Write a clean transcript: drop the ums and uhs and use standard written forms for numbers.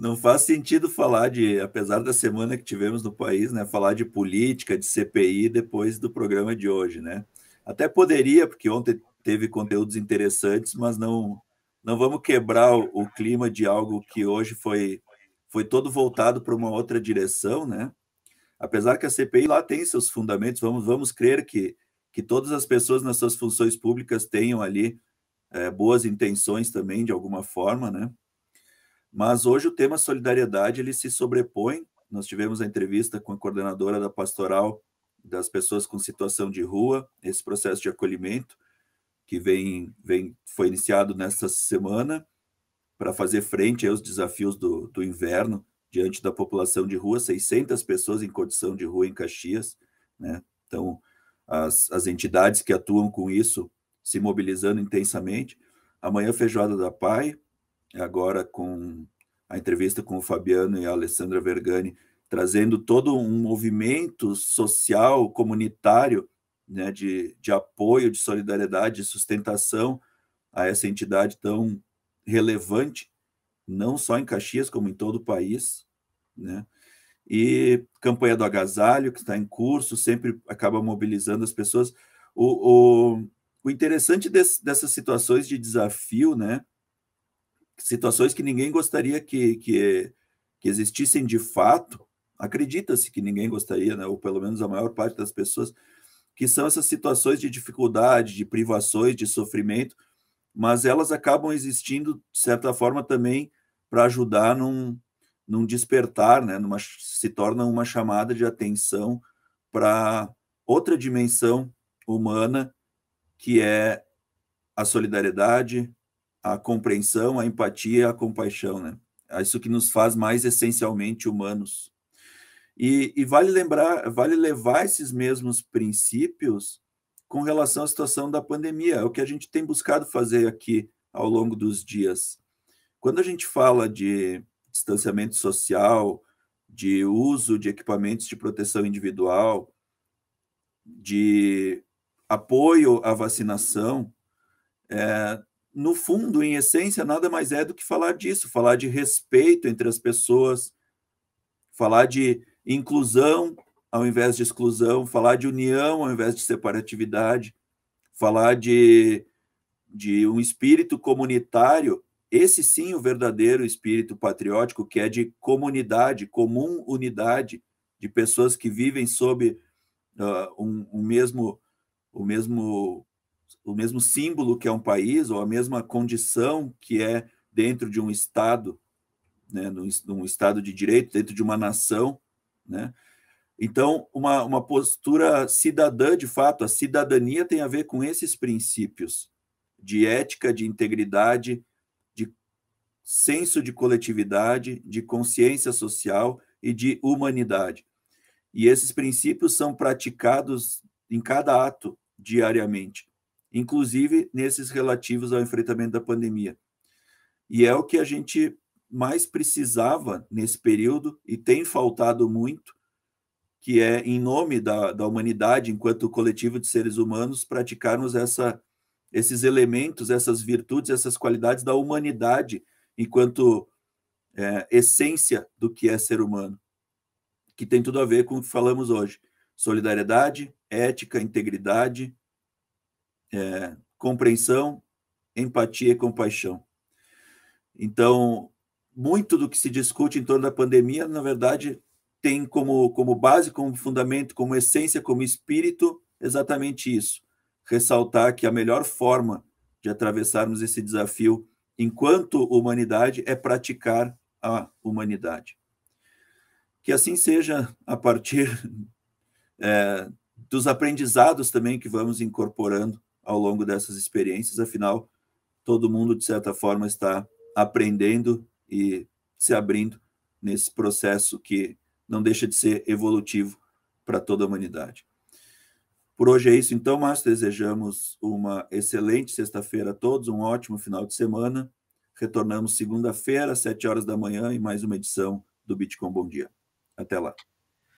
Não faz sentido falar de, apesar da semana que tivemos no país, né, falar de política, de CPI depois do programa de hoje, né? Até poderia, porque ontem teve conteúdos interessantes, mas não vamos quebrar o clima de algo que hoje foi todo voltado para uma outra direção, né? Apesar que a CPI lá tem seus fundamentos, vamos crer que todas as pessoas nas suas funções públicas tenham ali boas intenções também, de alguma forma, né? Mas hoje o tema solidariedade ele se sobrepõe. Nós tivemos a entrevista com a coordenadora da pastoral das pessoas com situação de rua, esse processo de acolhimento que foi iniciado nesta semana para fazer frente aos desafios do inverno diante da população de rua, 600 pessoas em condição de rua em Caxias, né? Então, as entidades que atuam com isso se mobilizando intensamente. Amanhã, Feijoada da Pai, agora com a entrevista com o Fabiano e a Alessandra Vergani, trazendo todo um movimento social, comunitário, né, de apoio, de solidariedade, de sustentação a essa entidade tão relevante, não só em Caxias, como em todo o país, né? E campanha do agasalho, que está em curso, sempre acaba mobilizando as pessoas. O interessante dessas situações de desafio, né? Situações que ninguém gostaria que existissem de fato, acredita-se que ninguém gostaria, né? Ou pelo menos a maior parte das pessoas, que são essas situações de dificuldade, de privações, de sofrimento, mas elas acabam existindo, de certa forma, também para ajudar num despertar, né? Se torna uma chamada de atenção para outra dimensão humana, que é a solidariedade, a compreensão, a empatia, a compaixão, né? É isso que nos faz mais essencialmente humanos. E vale lembrar, vale levar esses mesmos princípios com relação à situação da pandemia. É o que a gente tem buscado fazer aqui ao longo dos dias. Quando a gente fala de distanciamento social, de uso de equipamentos de proteção individual, de apoio à vacinação, no fundo, em essência, nada mais é do que falar disso, falar de respeito entre as pessoas, falar de inclusão ao invés de exclusão, falar de união ao invés de separatividade, falar de um espírito comunitário, esse sim o verdadeiro espírito patriótico, que é de comunidade, comum unidade, de pessoas que vivem sob o mesmo símbolo que é um país, ou a mesma condição que é dentro de um Estado, né, num Estado de direito, dentro de uma nação, né? Então, uma postura cidadã, de fato, a cidadania tem a ver com esses princípios de ética, de integridade, de senso de coletividade, de consciência social e de humanidade. E esses princípios são praticados em cada ato, diariamente, inclusive nesses relativos ao enfrentamento da pandemia. E é o que a gente mais precisava nesse período, e tem faltado muito, que é, em nome da humanidade, enquanto coletivo de seres humanos, praticarmos esses elementos, essas virtudes, essas qualidades da humanidade, enquanto essência do que é ser humano, que tem tudo a ver com o que falamos hoje. Solidariedade, ética, integridade, compreensão, empatia e compaixão. Então, muito do que se discute em torno da pandemia, na verdade, tem como base, como fundamento, como essência, como espírito, exatamente isso. Ressaltar que a melhor forma de atravessarmos esse desafio enquanto humanidade é praticar a humanidade. Que assim seja a partir dos aprendizados também que vamos incorporando ao longo dessas experiências, afinal, todo mundo, de certa forma, está aprendendo e se abrindo nesse processo que não deixa de ser evolutivo para toda a humanidade. Por hoje é isso, então, Márcio. Desejamos uma excelente sexta-feira a todos, um ótimo final de semana. Retornamos segunda-feira, às 7 horas da manhã, em mais uma edição do Bitcoin Bom Dia. Até lá.